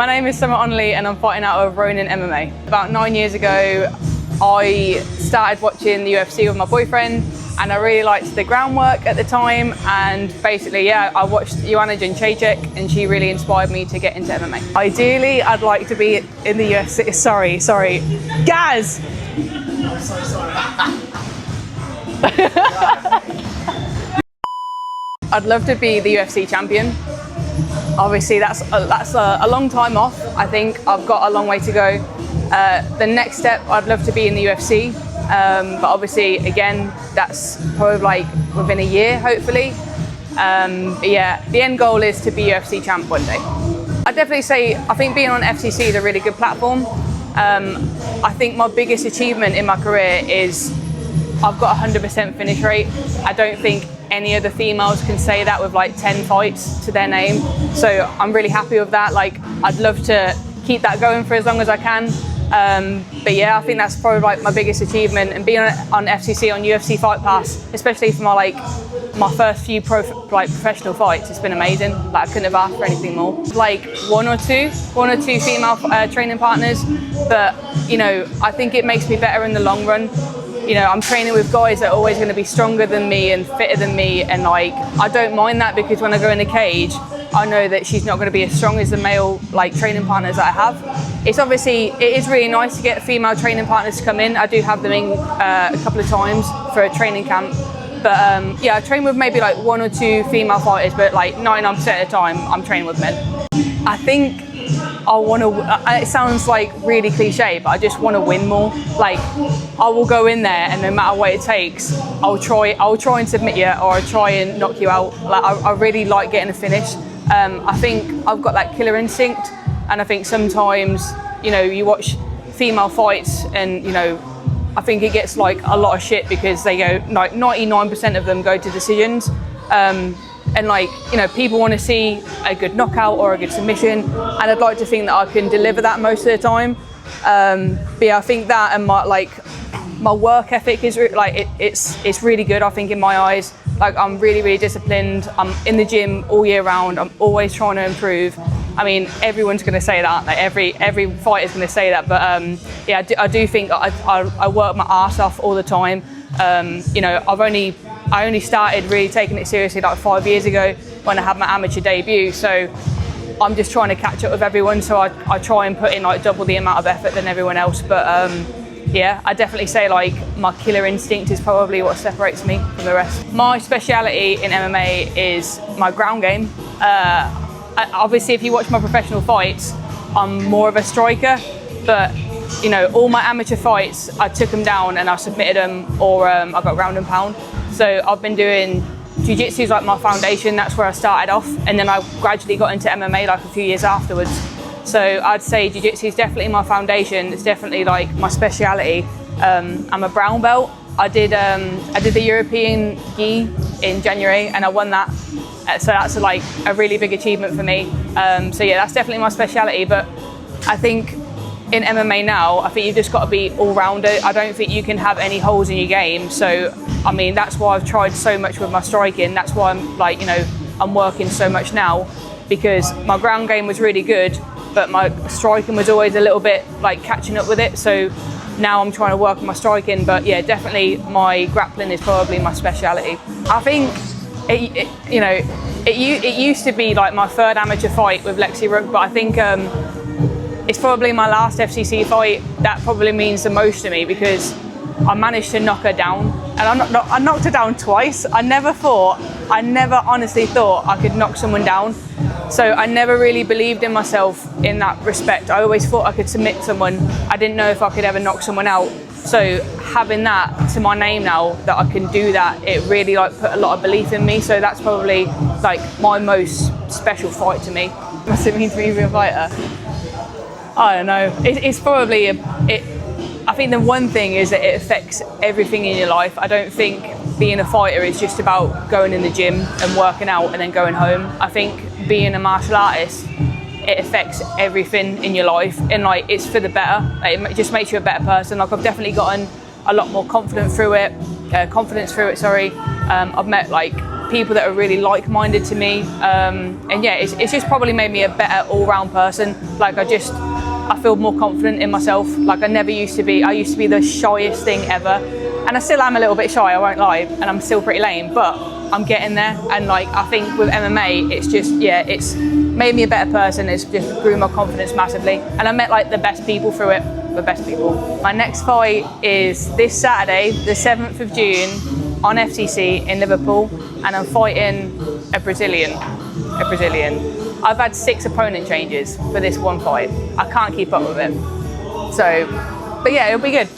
My name is Summer Onley and I'm fighting out of Ronin MMA. About 9 years ago, I started watching the UFC with my boyfriend and I really liked the groundwork at the time, and basically, yeah, I watched Joanna Jędrzejczyk and she really inspired me to get into MMA. Ideally, I'd like to be in the UFC. Sorry. Gaz! I'm so sorry. I'd love to be the UFC champion. Obviously, that's a long time off. I think I've got a long way to go. The next step, I'd love to be in the UFC, but obviously, again, that's probably like within a year, hopefully. But yeah, the end goal is to be UFC champ one day. I'd definitely say I think being on FCC is a really good platform. I think my biggest achievement in my career is I've got 100% finish rate. I don't think any of the females can say that with like 10 fights to their name. So I'm really happy with that. Like, I'd love to keep that going for as long as I can. But yeah, I think that's probably like my biggest achievement, and being on FCC, on UFC Fight Pass, especially for my first few professional fights, it's been amazing. Like, I couldn't have asked for anything more. Like one or two female training partners, but you know, I think it makes me better in the long run. You know, I'm training with guys that are always going to be stronger than me and fitter than me, and like, I don't mind that, because when I go in the cage, I know that she's not going to be as strong as the male training partners that I have. It is really nice to get female training partners to come in. I do have them in a couple of times for a training camp, but yeah, I train with maybe like one or two female fighters, but like 99% of the time I'm training with men. I think I want to, it sounds like really cliche, but I just want to win more. Like, I will go in there and no matter what it takes, I'll try and submit you, or I'll try and knock you out. Like, I really like getting a finish. I think I've got that killer instinct, and I think sometimes, you know, you watch female fights and, you know, I think it gets like a lot of shit because they go, like 99% of them go to decisions. And like, you know, people want to see a good knockout or a good submission, and I'd like to think that I can deliver that most of the time. But yeah, I think that, and my work ethic is it's really good, I think, in my eyes. Like, I'm really disciplined. I'm in the gym all year round. I'm always trying to improve. I mean, everyone's going to say that. Like, every fighter's going to say that. But yeah, I do think I work my ass off all the time. You know, I only started really taking it seriously like 5 years ago when I had my amateur debut. So I'm just trying to catch up with everyone. So I try and put in like double the amount of effort than everyone else. But yeah, I definitely say like my killer instinct is probably what separates me from the rest. My speciality in MMA is my ground game. Obviously, if you watch my professional fights, I'm more of a striker, but you know, all my amateur fights, I took them down and I submitted them, or I got ground and pound. So I've been doing jiu-jitsu is like my foundation. That's where I started off, and then I gradually got into MMA like a few years afterwards. So I'd say jiu-jitsu is definitely my foundation. It's definitely like my speciality. I'm a brown belt. I did the European gi in January and I won that. So that's like a really big achievement for me. So yeah, that's definitely my speciality. But I think in MMA now, I think you've just got to be all-rounder. I don't think you can have any holes in your game. So, I mean, that's why I've tried so much with my striking. That's why I'm like, you know, I'm working so much now, because my ground game was really good, but my striking was always a little bit like catching up with it. So now I'm trying to work on my striking. But yeah, definitely my grappling is probably my speciality. I think, it used to be like my third amateur fight with Lexi Rook, but I think it's probably my last FCC fight. That probably means the most to me, because I managed to knock her down, and I knocked her down twice. I never honestly thought I could knock someone down. So I never really believed in myself in that respect. I always thought I could submit someone. I didn't know if I could ever knock someone out. So having that to my name now, that I can do that, it really like put a lot of belief in me. So that's probably like my most special fight to me. What's it mean to be a fighter? I don't know. It's probably I think the one thing is that it affects everything in your life. I don't think being a fighter is just about going in the gym and working out and then going home. I think being a martial artist, it affects everything in your life, and like, it's for the better. Like, it just makes you a better person. Like, I've definitely gotten a lot more confidence through it. I've met like people that are really like-minded to me, and yeah, it's just probably made me a better all-round person. Like I feel more confident in myself. Like I never used to be. I used to be the shyest thing ever, and I still am a little bit shy, I won't lie, and I'm still pretty lame, but I'm getting there. And like I think with MMA, it's just, yeah, it's made me a better person. It's just grew my confidence massively, and I met like the best people through it. The best people. My next fight is this Saturday, the 7th of June, on FCC in Liverpool, and I'm fighting a Brazilian. I've had 6 opponent changes for this one fight. I can't keep up with it. So, but yeah, it'll be good.